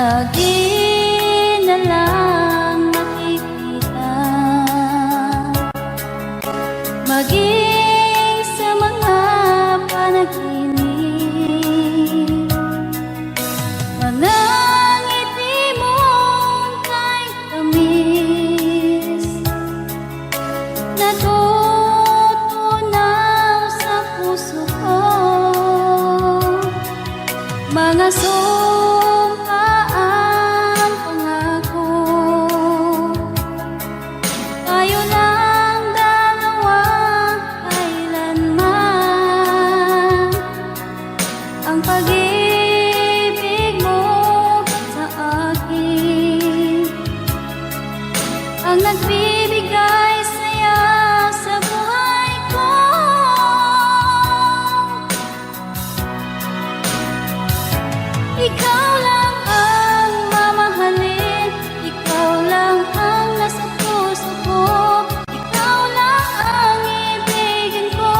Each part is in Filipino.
lagi na lang nakikita, maging sa mga panaginip, mga ngiti mong kahit tamis, natutunaw sa puso ko, mga sumpaan pangako. Tayo lang dalawa kailanman, ang pag-ibig mo sa akin ang nagbibigay saya sa buhay ko. Ikaw lang ang mamahalin, ikaw lang ang nasa puso ko, ikaw lang ang ibigin ko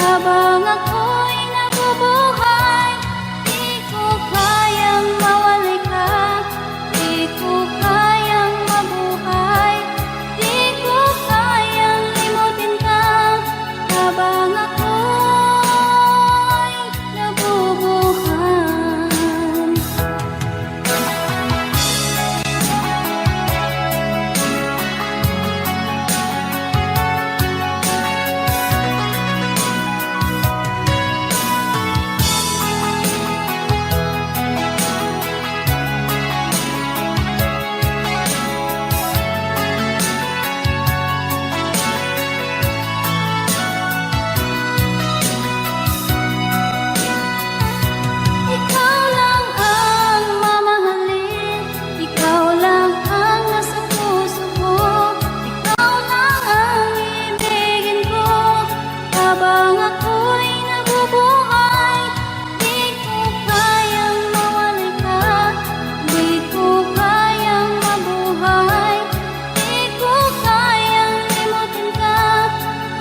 habang ako'y nabubuhay. Di ko kayang mawalay ka, di ko kayang mabuhay, di ko kayang limutin ka habang ako'y nabubuhay. Ikaw lang ang mamahalin, ikaw lang ang nasa puso ko, ikaw lang ang ibigin ko habang ako'y nabubuhay. Di ko kayang mawalay ka, di ko kayang mabuhay, di ko kayang limutin ka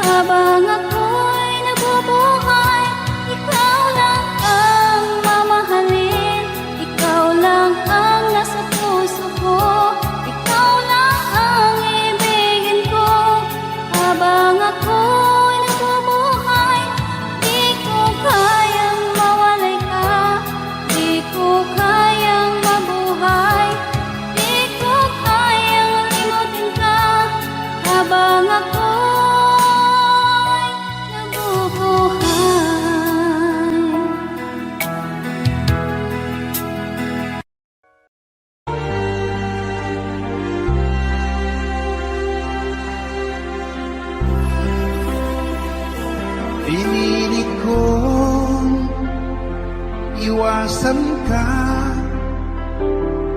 habang ako'y nabubuhay. Ikaw lang ang mamahalin, ikaw lang ang nasa puso ko, ikaw lang ang ibigin ko habang ako'y nabubuhay. Di ko kayang mawalay ka, di ko kayang mabuhay, di ko kayang limutin ka habang ako'y nabubuhay. Pinilit kong iwasan ka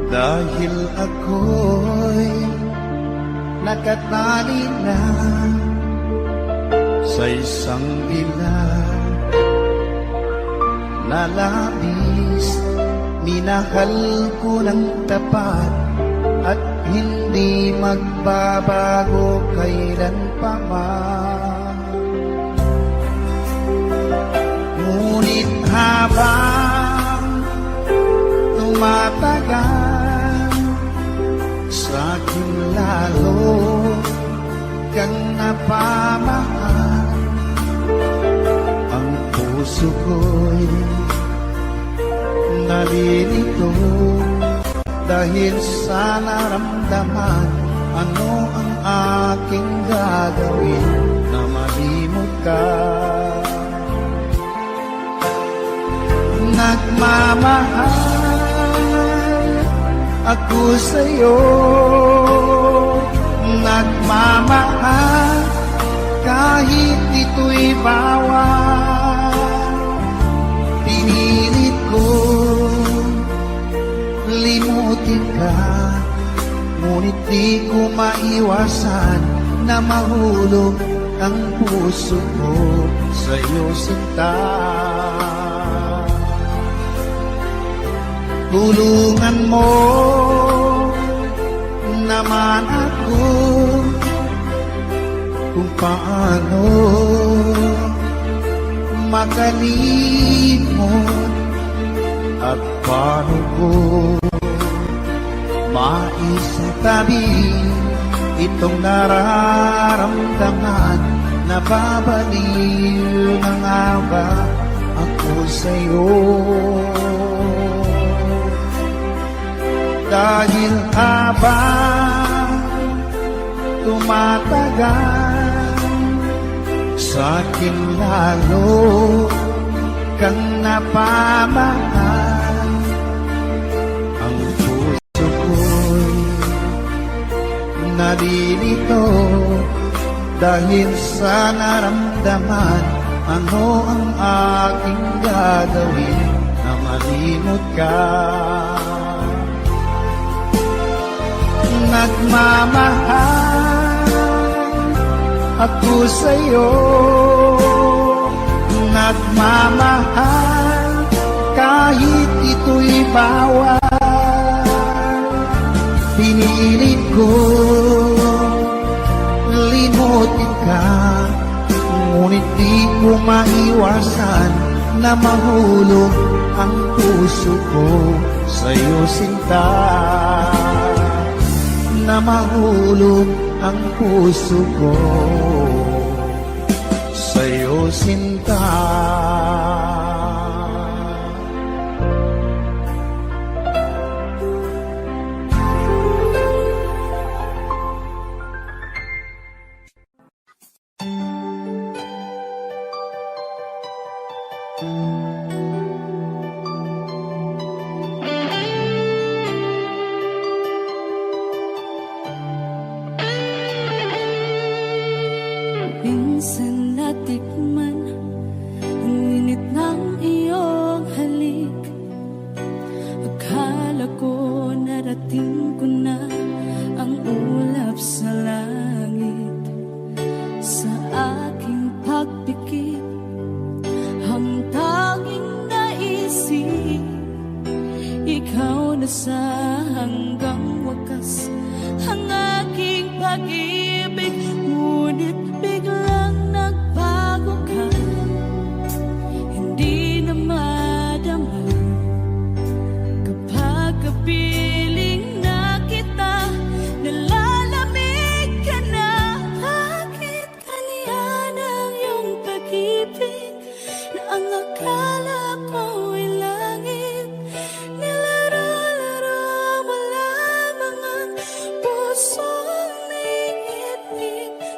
dahil ako'y nakatali na sa isang ilan na labis. Minahal ko ng tapat at hindi magbabago kailan pa man. Ngunit habang tumatagal, sa'kin lalo kang napamahal. Ang puso ko'y nalilito dahil sa naramdaman. Ano ang aking gagawin na malimot ka? Nagmamahal ako sa'yo, nagmamahal kahit ito'y bawal. Pinilit ko limutin ka, ngunit di ko maiwasan na mahulog ang puso ko sa'yo, sinta. Tulungan mo naman ako kung paano makalimot at paano ko Maisitabi itong nararamdaman. Nababaliw na nga ba ako sa'yo? Dahil habang tumatagal, sa'kin lalo kang napamahal. Ang puso ko'y nalilito dahil sa naramdaman. Ano ang aking gagawin na malimot ka? Nagmamahal ako sa'yo, nagmamahal kahit ito'y bawal. Pinilit ko limutin ka, ngunit di ko maiwasan na mahulog ang puso ko sa'yo, sinta. Na mahulog ang puso ko sa'yo, sinta. Minsan natikman ang init ng iyong halik. Akala ko narating ko na ang ulap sa langit. Sa aking pagpikit, ang tanging naisip, ikaw na sa hanggang wakas ang aking pag-ibig. Ngunit biglang nagbago ka, hindi na madama kapag kapiling na kita, nalalamig ka na. Bakit kaniyan ang iyong pag-ibig na ang akala ko'y langit? Nilaro-laro mo lamang ang pusong niingit.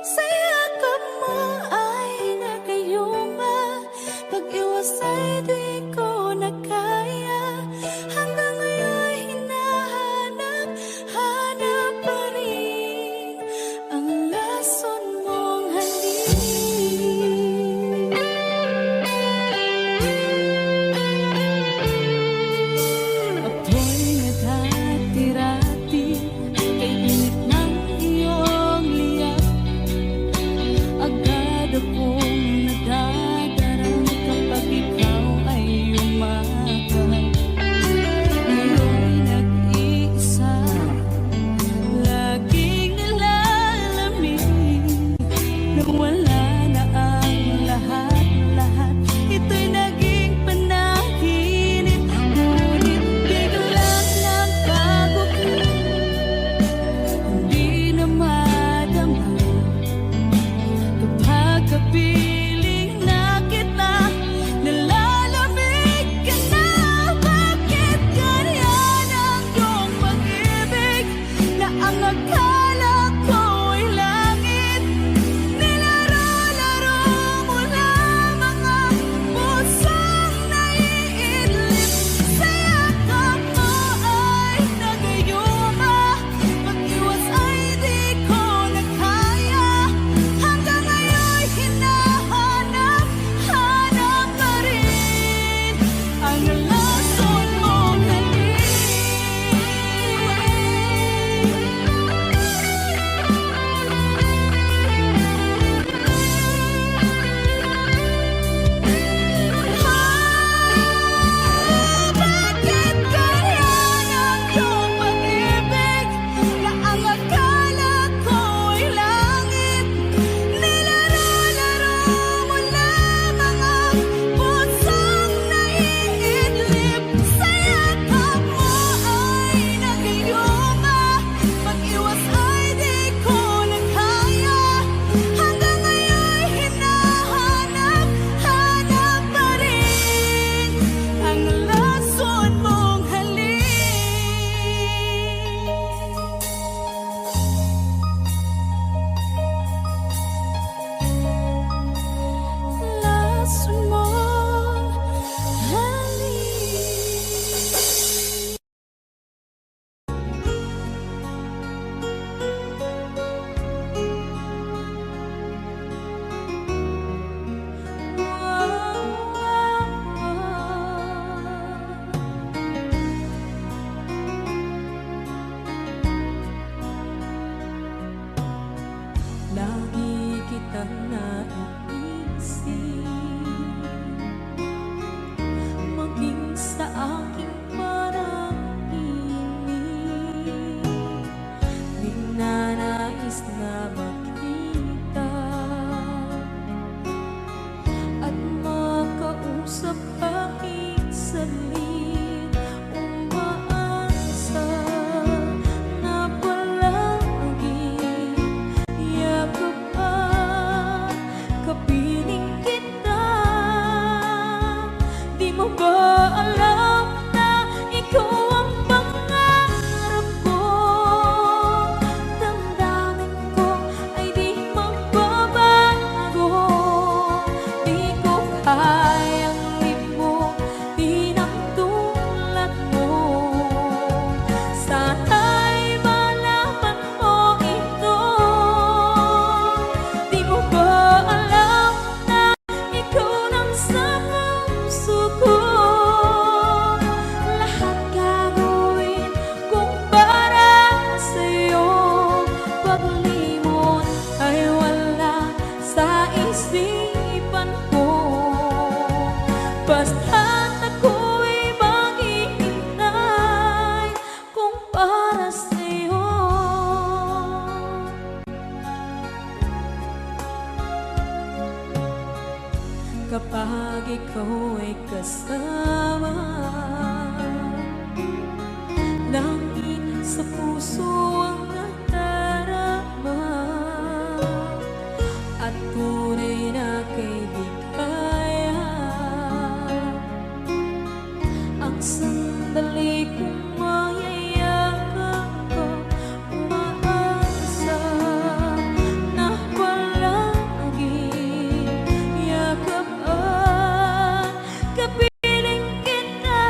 Sa yakap mo ay nagayuma, pag-iwas ay di ko na kaya. Hanggang ngayon hinahanap pa rin ang lason mong halik. Apoy na dati-rati, kay init ng iyong liyap. Agad akong nadadarang kapag ikaw ay umakap. Ngayon nag-iisa, laging nilalamig. Nawala na ang lahat-lahat, ito'y naging panaginip. Ngunit biglang nagbago ka, hindi na madama kapag kapiling na kita, nalalamig ka na. Bakit ganyan ang iyong pag-ibig na ang akala ko'y langit? Nilaro-laro ka naiisip, maging sa aking parang inip. Di na nais na makita at makausap kahit saglit. Umaasa na palaging yakap at kapiling kita. Di mo ba alam na ikaw ang pangarap ko? Damdamin ko ay di magbabago. Di ko kayang limutin ang tulad mo. Sana'y malaman mo ito. Di mo ba alam na ikaw lang sa puso ko? Lahat gagawin kung para sa'yo. Paglimot ay wala sa isipan ko. Basta't ako'y maghihintay kung para sa'yo. Kapag ikaw ay kasama, langit sa puso ang nadarama, at tunay na kaibigan. Ang sandali kong mayayakap ko, umaasa na palaging yakap at kapiling kita.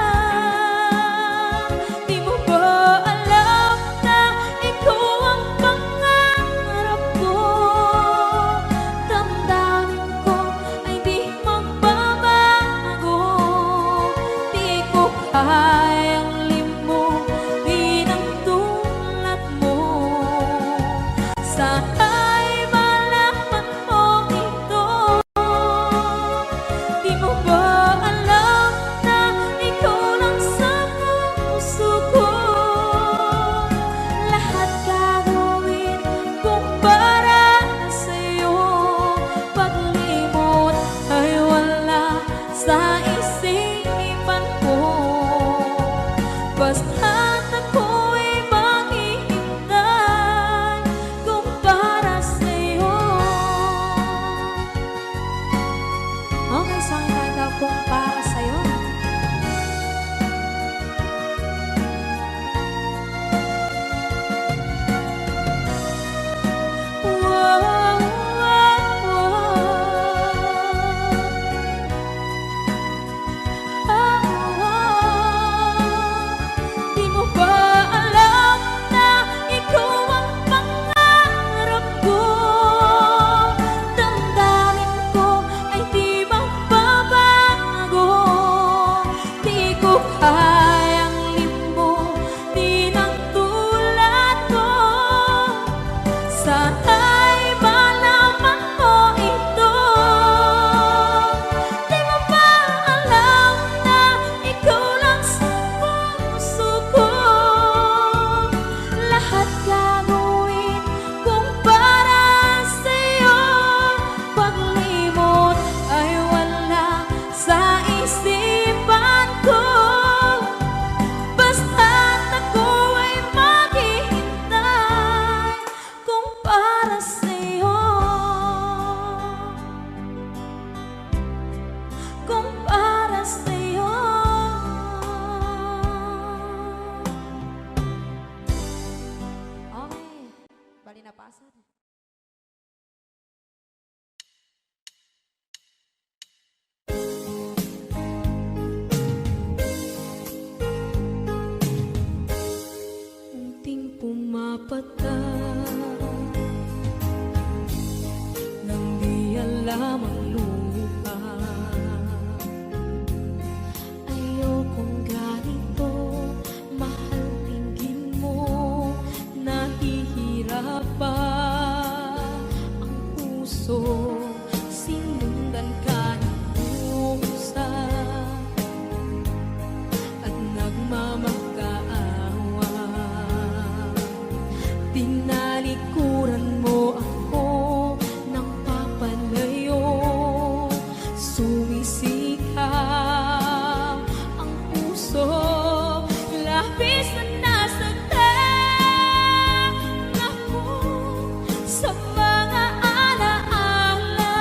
Di mo ba alam na ikaw ang pangarap ko? Damdamin ko ay di magbabago. Di ko kayang limutin ang tulad mo. Sana'y malaman mo ito. Di mo ba alam na ikaw lang sa puso ko? Lahat gagawin kung para sa'yo. Paglimot ay wala sa isipan ko. Basta't ako'y maghihintay kung para sa'yo. Okay, saan kanta kung para sa'yo? Wow, wow, Di mo ba alam na ikaw ang pangarap ko? Damdamin ko ay di magbabago. Di ko kayang limutin ang tulad mo. Sana'y malaman mo ito. Di mo ba alam na ikaw lang sa puso ko? Lahat gagawin kung para sa'yo. Paglimot ay wala sa isipan ko. Basta't ako ay maghihintay kung para sa'yo. Kung para sa'yo. Okay, bali na pasan. Unting pumapatak nang di alam ang lupa. Ayokong ganito, mahal, tingin mo, nahihirap pa ang puso. puso, sinundan ka ng pusa at nagmamakaawa. Tinalikuran mo ako ng papalayo, sumisigaw ang puso, labis na nasaktan ako sa mga alaala.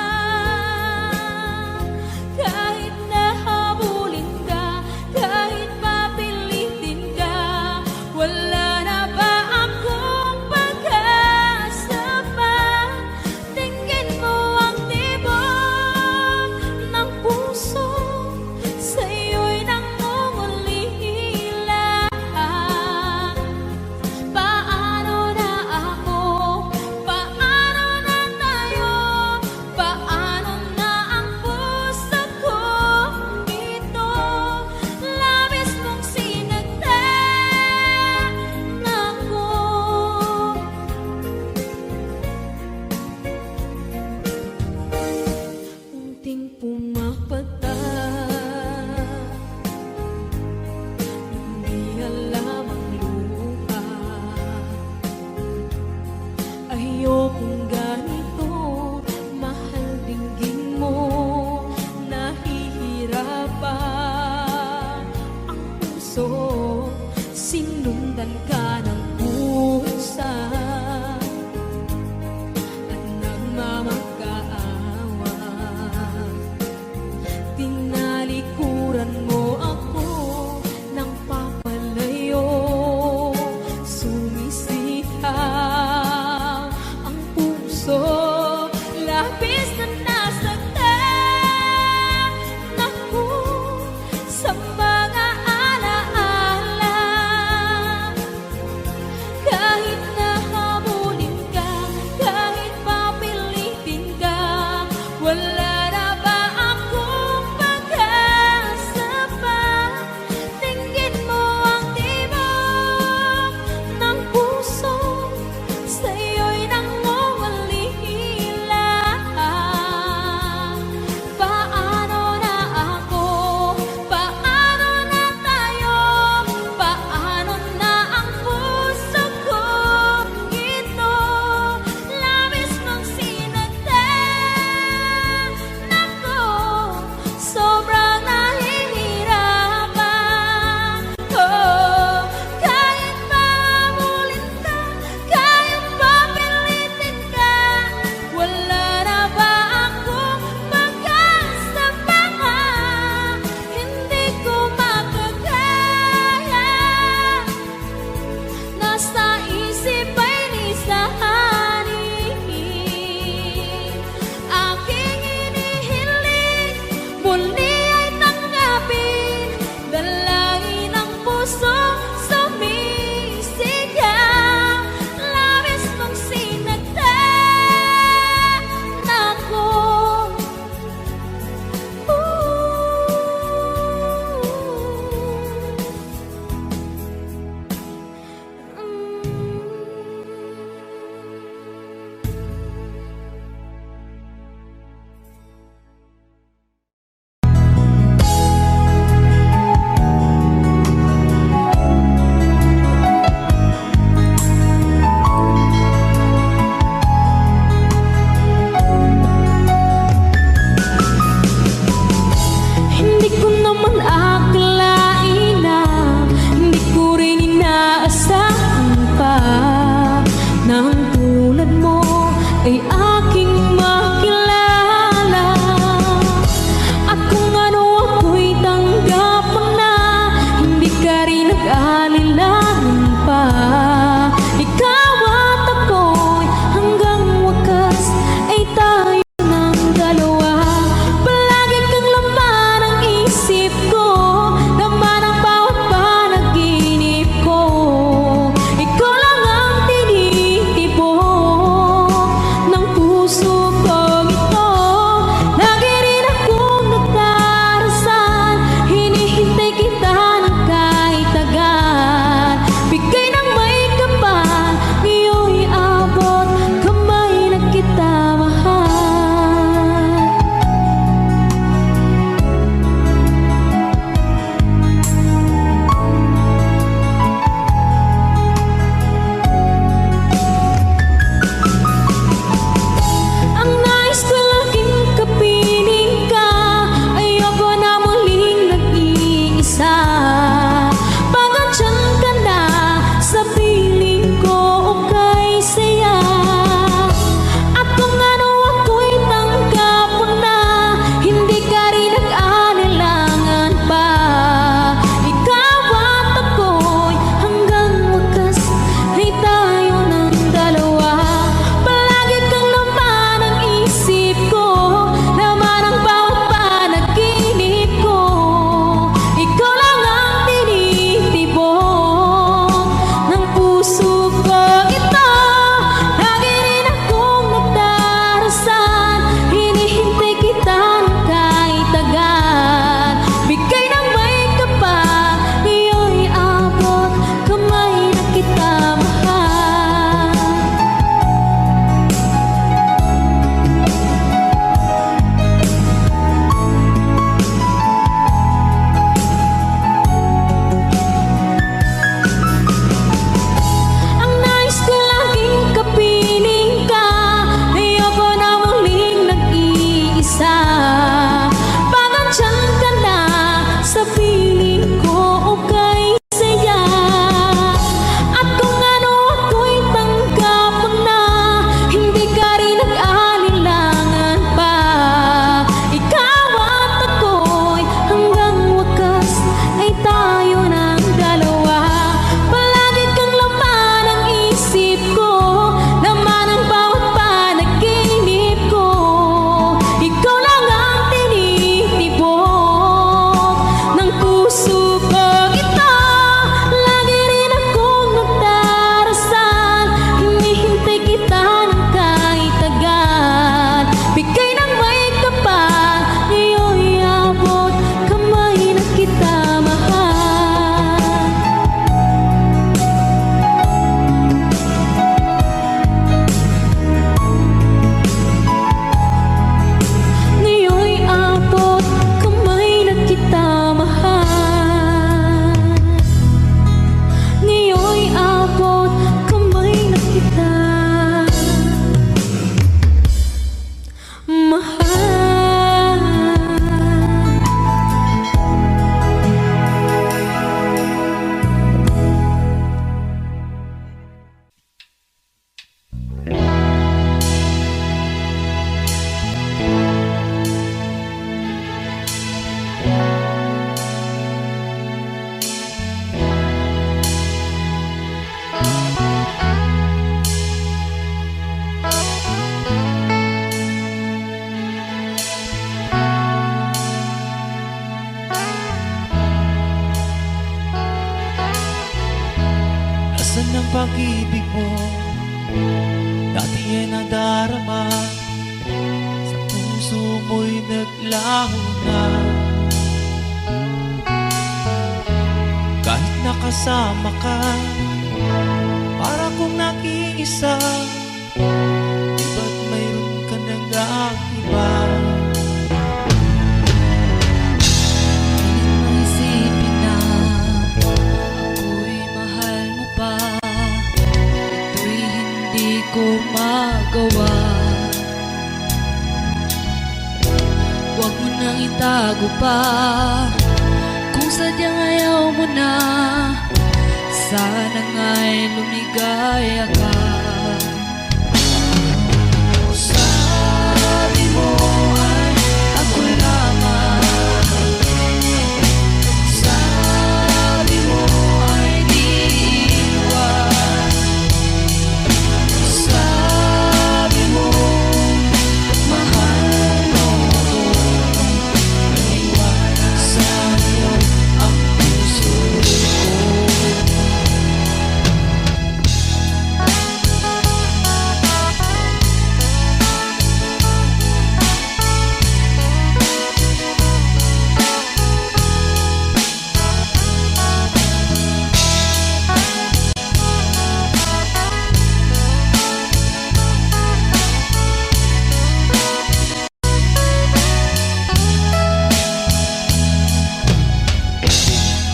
Kahit nahabulin ka, kahit papilitin ka, wala na ba akong pag-asa pa? Tingin mo ang tibok ng puso, sa'yo'y nangungulila. Paano na ako? Paano na tayo? Paano na ang puso kong ito? Labis mong sinaktan ako. Unting pumapata, hindi alam ang luha. Ayokong ganito, mahal dinggin mo, nahihirapan ang puso, sinundan ka ng pusa at nagmamakaawa. Tinalikuran mo ako ng papalayo, sumisigaw ang puso, labis na nasaktan ako sa mga alaala. Kahit nahabulin ka, kahit papilitin ka, wala na ba akong pag-asa pa? Tingin mo ang tibok ng puso, sa'yo'y nangungulila. pag-ibig mo dati ay nadarama, sa puso mo'y naglaho na. Kahit nakasama ka, para kong nag-iisa, iba't mayroon ka nang iba. Pilit mong isipin na ako'y mahal mo pa. Ito'y hindi ko magawa. Huwag mo nang itago pa kung sadyang ayaw mo na. Sana nga'y lumigaya ka. Sabi mo ay ako lamang, sabi mo ay di iwan, sabi mo mahal mo ko, naniwala sa'yo ang puso ko.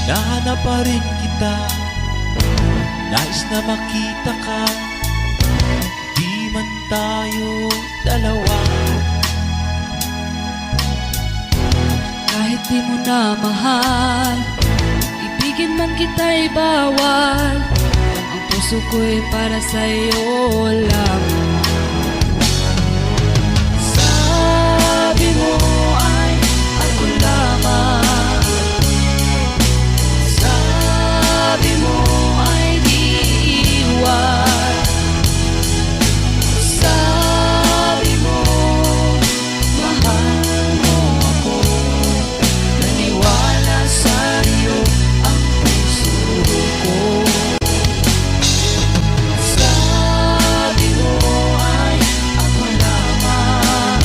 Nahanap pa rin kita, nais na makita ka, di man tayo dalawa. Kahit di mo na mahal, ibigin man kita'y bawal. Ang puso ko'y para sa'yo lamang. Sabi mo ay ako lamang, sabi mo ay di iwan, sabi mo mahal mo ako, naniwala sa'yo ang puso ko. Sabi mo ay ako lamang,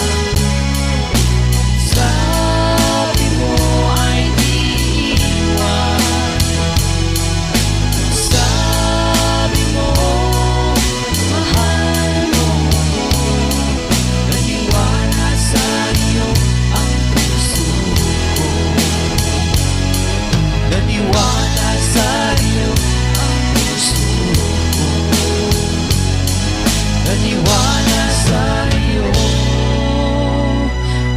sabi mo ay di iwan, sabi mo mahal mo ako, naniwala sa'yo ang puso ko. Naniwala sa'yo Ang puso ko, naniwala sa'yo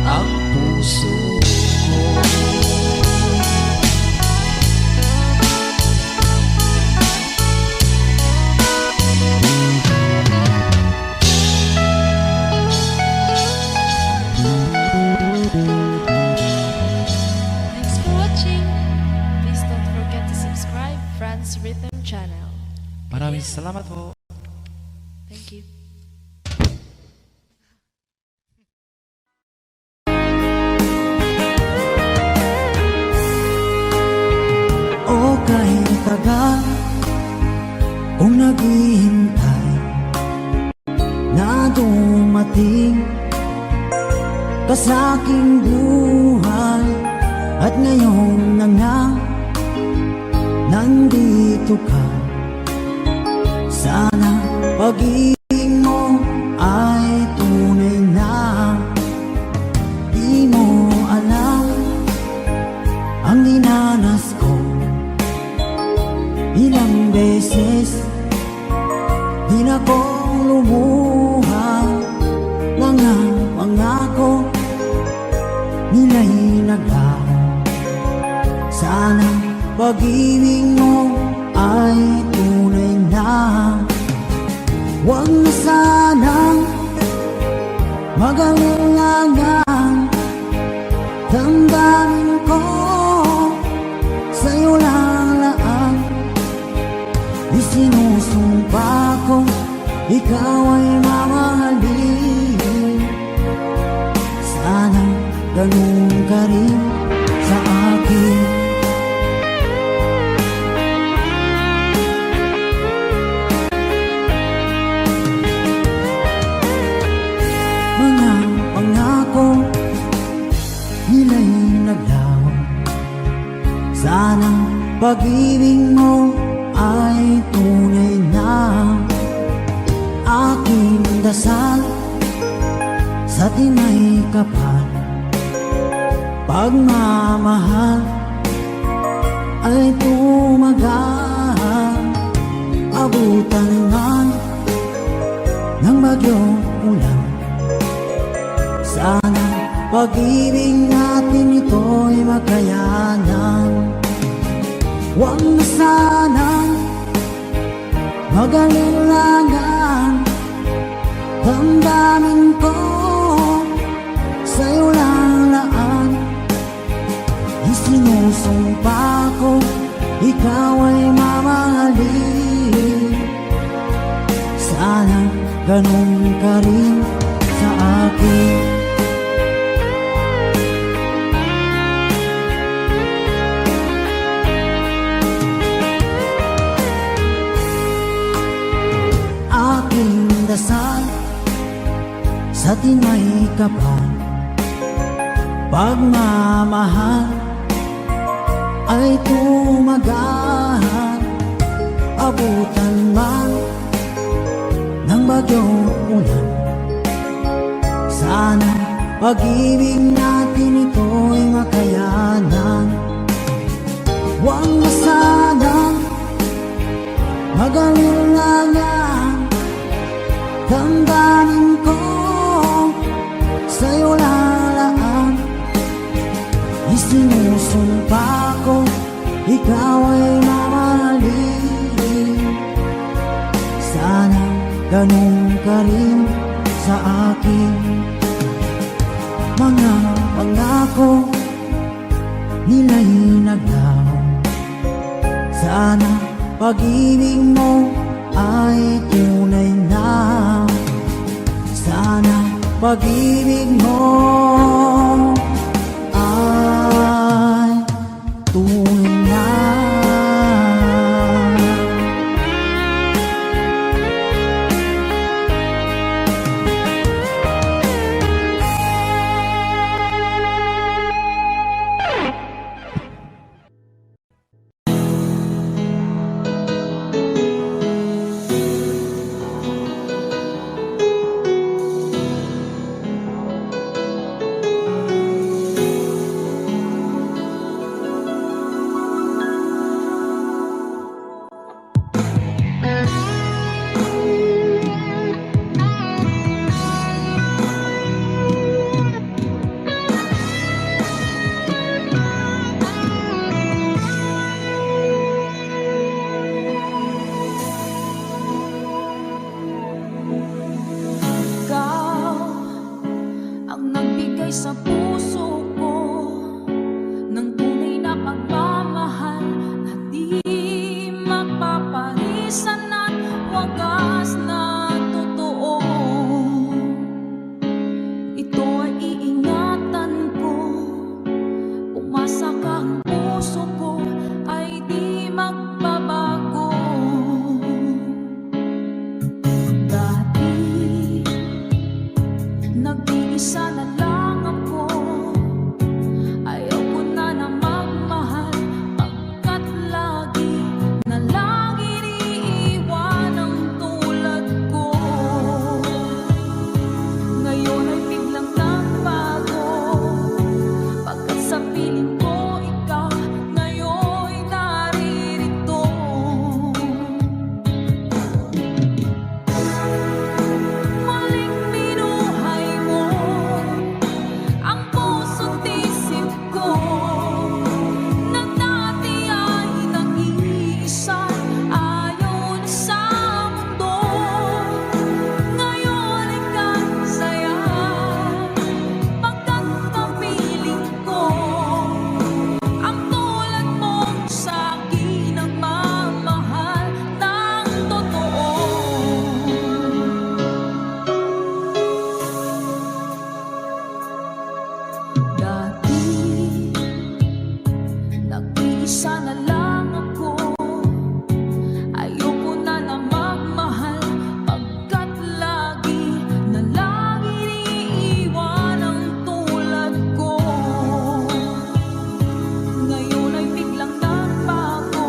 ang puso ko. Thanks for watching. Please don't forget to subscribe Franz Rhythm Channel. Maraming salamat po. Thank you. O kahit tagal kung naghihintay na dumating ka sa aking buhay, at ngayon na nga nandito ka. Sana pag-ibig mo ay tunay na. Di mo alam ang dinanas ko, ilang beses di na ko lumuha. Mga pangako nila'y naglaho. Sana pag-ibig mo ay tunay na. Huwag na sanang mag-alinlangan, damdamin ko sa'yo lang. Isinusumpa ko ikaw ay mamahalin. Sana ganun ka rin sa akin. pag-ibig mo ay tunay na aking dasal sa tinay kapal. Pagmamahal ay tumagal, abutan man ng bagyong ulan. Sana pag-ibig natin ito'y makayanan. Huwag na sanang mag-alilangan, damdamin ko sa'yo lang laan. Isinusumpa ko, ikaw ay mamahalin. Sana ganun ka rin sa akin. Aking dasal sa tinay kapal, pagmamahal ay tumagal, abutan man ng bagyong ulan. Sana pag-ibig natin ito'y makayanan. Huwag na sanang mag-alilangan, damdamin ko sa'yo lalaan. Isinusumpa ko, ikaw ay mamahalin. Sana ganun ka rin sa akin. Mga pangako nila'y naglaho. Sana pag-ibig mo ay tunay na. Sana pag-ibig mo ay tunay na. Sa puso ko ng tunay na pagmamahal na di mapaparisan at wagas na totoo. Ito ay iingatan ko, umasa ka, ang puso ko ay di magbabago. Dati nag-iisa na lang ngayon ay biglang nagbago.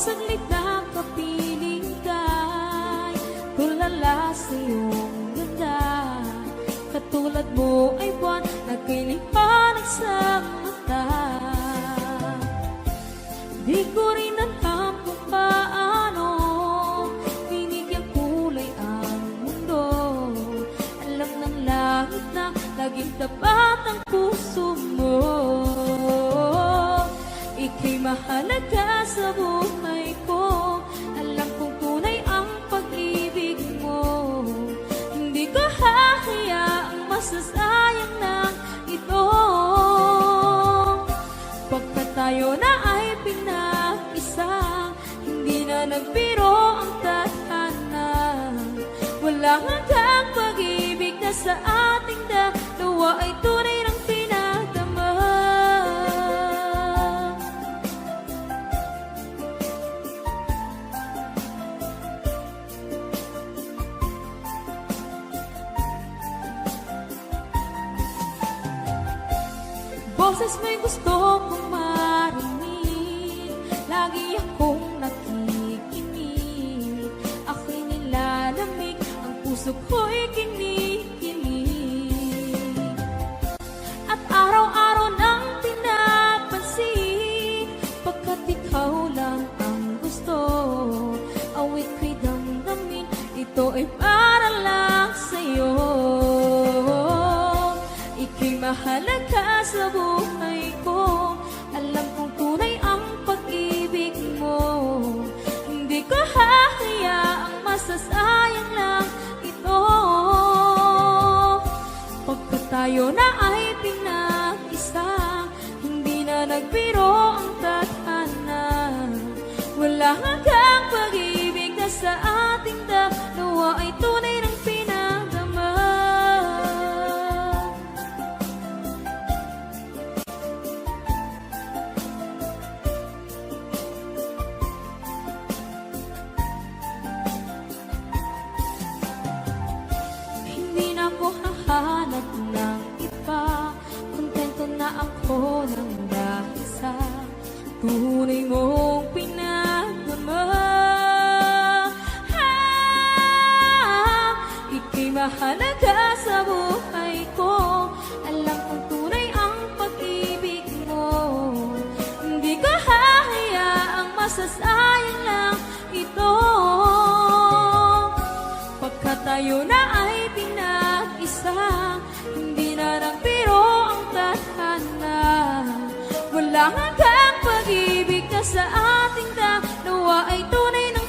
saglit na kapiling ka'y tulala sa iyong ganda. Katulad mo ay buwan na kay liwanag sa mata. Di ko rin alam kung paano binigyan kulay ang mundo. Alam ng langit na laging tapat ang puso mo. Ika'y mahalaga sa buhay ko. Alam kong tunay ang pag-ibig mo. Hindi ko hahayaang masasayang na ito. Pagkat tayo na ay pinag-isa, hindi na nagbiro ang tadhana. Walang hanggang pag-ibig na sa ating dalawa ay tunay ng pinagdama. Boses mo'y gusto kong marinig, lagi akong nakikinig. Ako'y nilalamig, ang puso ko'y kinikilig. At araw-araw nang pinapansin, pagkat ikaw lang ang gusto. Awit ko'y damdamin, ito ay para lang sa'yo. Ika'y mahalaga sa buhay ko. Alam kong tunay ang pag-ibig mo. Hindi ko hahayaang masasayang lang ito. Pagkat tayo na ay pinag-isa, hindi na nagbiro ang tadhana. Wala hanggang pag-ibig na sa ating dalawa ay tunay ng pinagdama. Hindi na ako hahanap ng iba, kontento na ako ng dahil sa tunay mong pinagdama. Ika'y mahalaga sa buhay ko. Alam kong tunay ang pag-ibig mo. Hindi ko hahayaang masasayang lang ito. Pagkat tayo na ay pinag-isa, hindi na nagbiro ang tadhana. Wala hanggang pag-ibig na sa ating dalawa ay tunay ng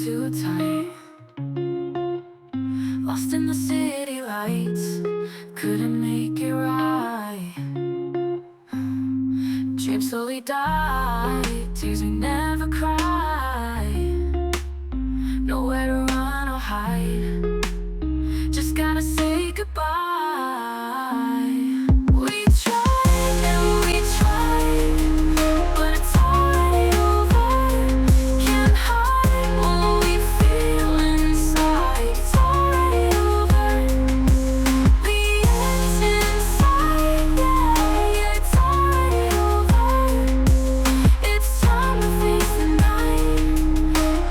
too tight. Lost in the city lights, couldn't make it right. Dreams slowly die, tears we never cry. Nowhere to run or hide, just gotta say goodbye. We tried and we tried, but it's already over. Can't hide what we feel inside. It's already over. The end's inside, yeah, it's already over. It's time to face the night,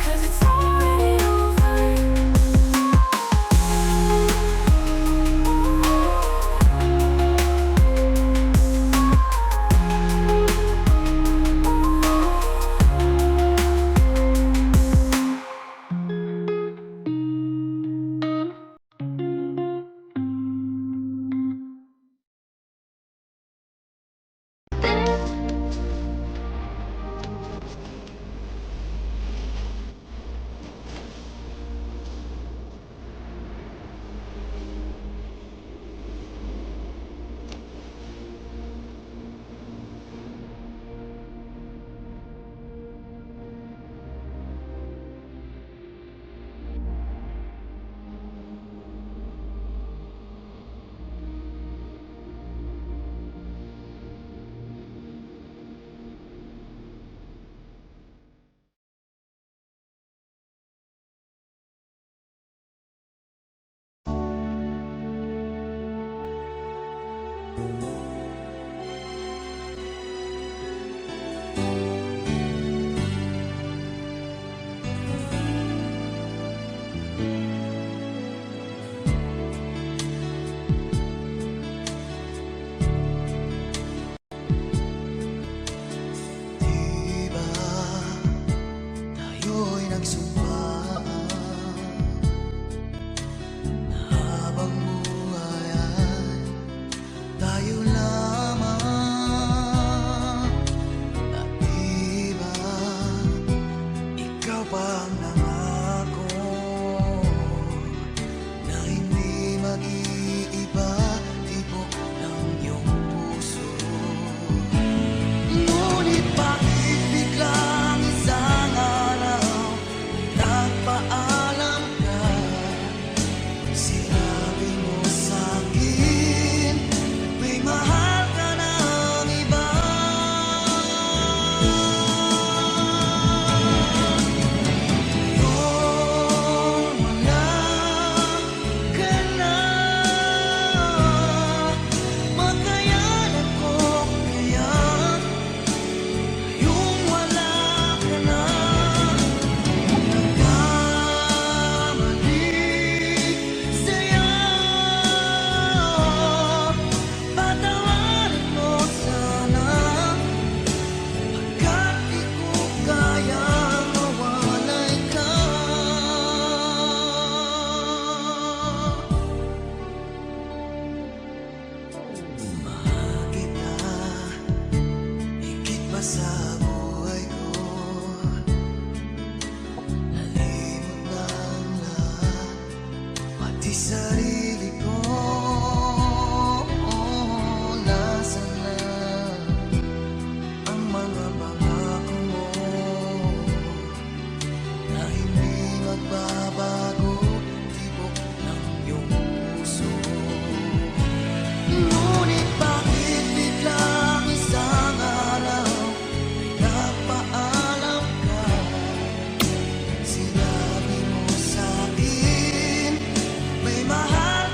'cause it's already over. Diba tayo'y nagsumpaan na habang buhay ay tayo lamang. At diba ikaw pa ang nangako na hindi mag-iiba, tibok ng iyong puso. Ngunit bakit biglang isang araw nagpaalam ka? Sinabi mo sa'kin may mahal ka ng iba. Ngayon wala ka na, makayanan ko kaya yung wala ka na. Nagkamali sa'yo, patawarin mo sana, pagkat di ko kayang mawalay ka. Mahal kita higit pa sa buhay ko. Nalimot na ang lahat, pati sarili ko. Nasaan na ang mga pangako mo na hindi magbabago, tibok ng iyong puso? Ngunit bakit biglang isang araw ay nagpaalam ka? Sinabi mo sa'kin may mahal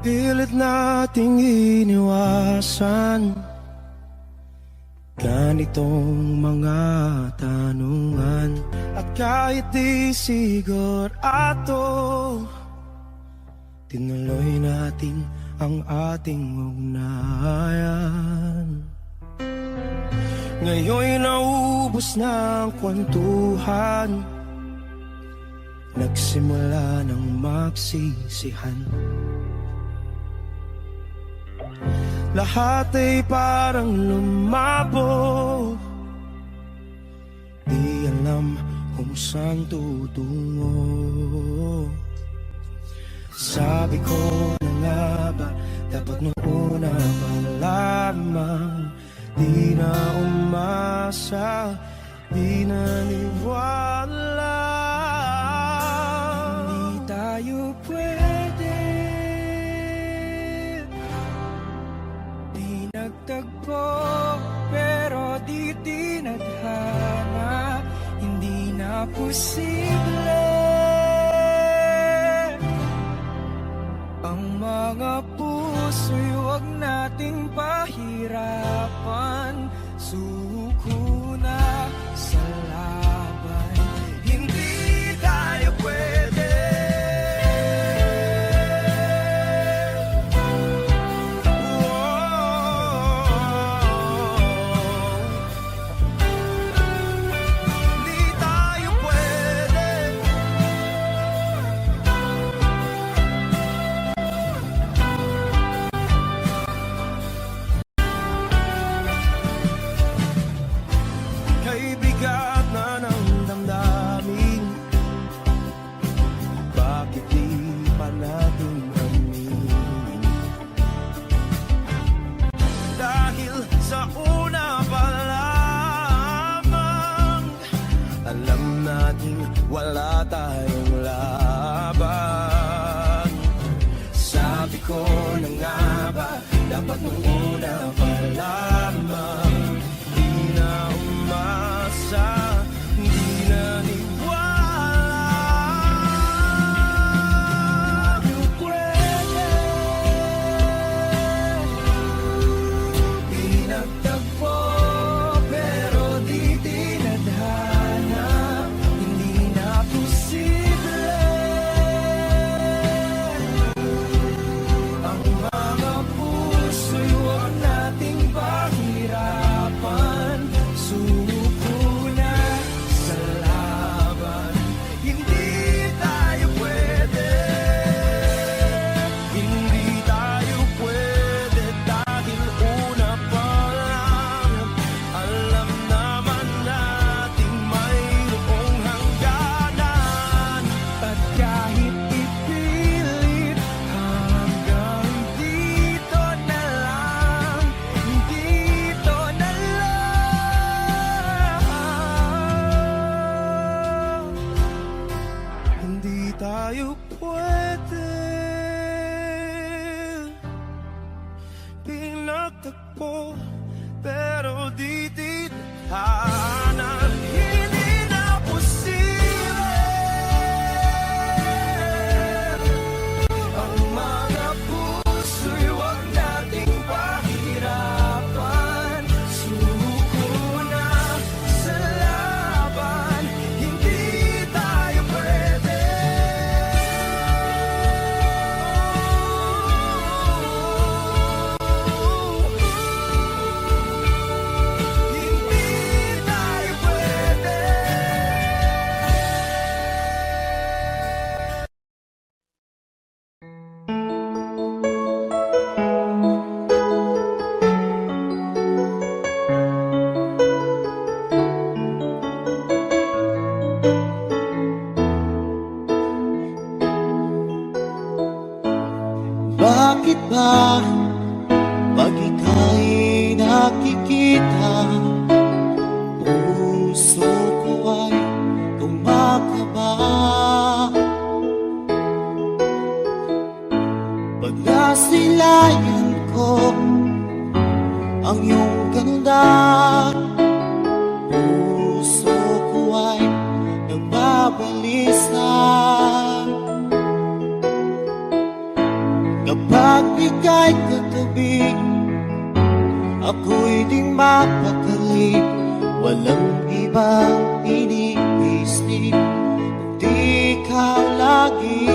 Pilit nating iniwasan ganitong mga tanungan. At kahit di sigurado, tinuloy natin ang ating ugnayan. Ngayon'y naubos na ang kwentuhan, nagsimula ng magsisihan. Lahat ay parang lumabo, di alam kung saan tutungo. Sabi ko na nga ba, dapat nung una pa lamang, di na umasa, di naniwala. Hindi tayo pwede, di nagtagpo, pero di tinadhana. Hindi na posible ang mga puso'y huwag nating pahirapan. Suko na sa laban, hindi tayo pwede. Hindi tayo pwede. Kay bigat na ng damdamin, bakit di pa natin aminin? Dahil sa una pa lamang, alam natin wala tayong laban. Sabi ko na nga ba, dapat nung una pa lamang, di na umasa, di naniwala. Di pwede, di nagtagpo, pero di tinadhana. Hindi na posible ang mga puso'y huwag nating pahirapan. Suko na sa laban, hindi tayo pwede. Hindi tayo pwede dahil una pa lang, alam naman natin mayroong hangganan. At kahit ipilit, hanggang dito na lang, dito na lang. Hindi tayo pwede, pinagtagpo, pero di tinadhana. Hindi na posible ang mga puso'y huwag nating pahirapan. Suko na sa laban, hindi tayo pwede. Hindi tayo pwede. Bakit ba pag ika'y nakikita, puso ko ay kumakaba? Pag nasilayan ko ang iyong ganda, puso ko ay nagbabalisa. Kapag gabi, ako'y di mapakali. Walang ibang iniisip, kundi ikaw lagi.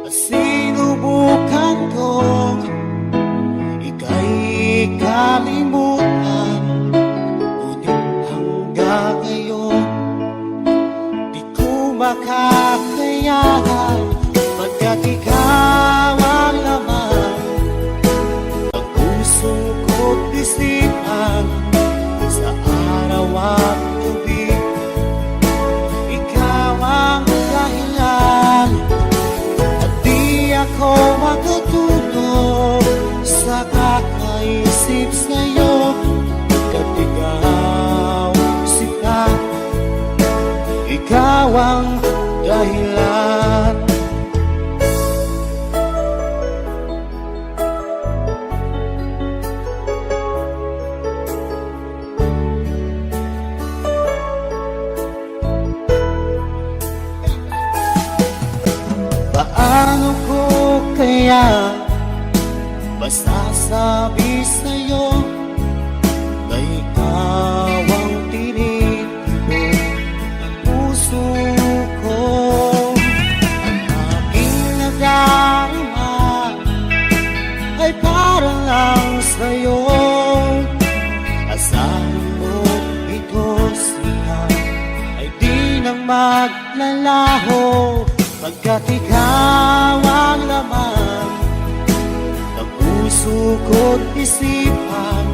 At sinubukan kong ika'y kalimutan, ngunit hanggang ngayon di ko makakayanan. Pagkat ikaw ang laman ng puso ko't isipan, sa araw at gabi ikaw ang dahilan. At di ako makatulog sa kakaisip sa'yo, pagkat ikaw sinta, ikaw ang dahilan. Paano ko kaya masasabi sa'yo na ikaw ang tinitibok ng puso ko? Ang aking nadarama ay para lang sa'yo. Asahan mo ito siya ay di nang maglalaho, pagkat ikaw ang laman ng puso ko't isipan,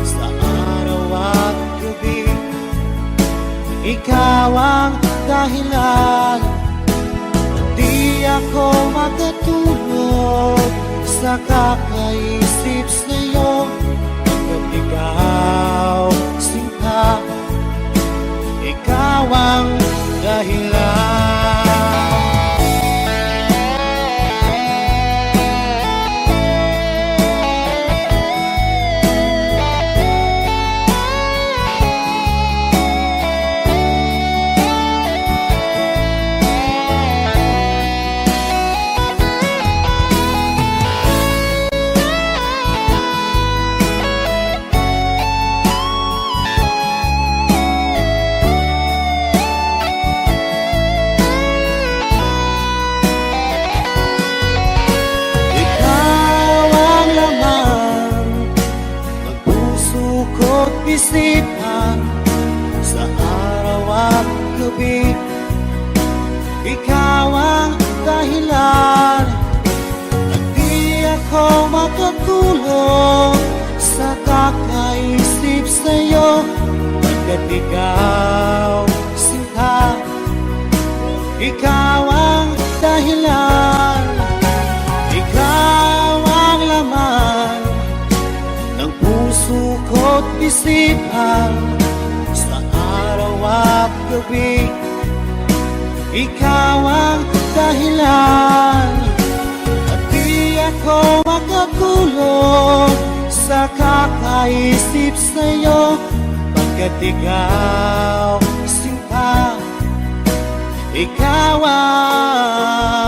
sa araw at gabi ikaw ang dahilan. Di ako makatulog sa kakaisip sa'yo, pagkat ikaw sinta, ikaw ang dahilan. Isipan sa araw at gabi, ikaw ang dahilan. At di ako makatulog sa kakaisip sa'yo, pagkat ikaw sinta, ikaw ang dahilan. Ikaw ang laman ng puso ko't isipan, sa araw at gabi ikaw ang dahilan. At di ako makatulog sa kakaisip sa'yo, pagkat ikaw sinta, ikaw ang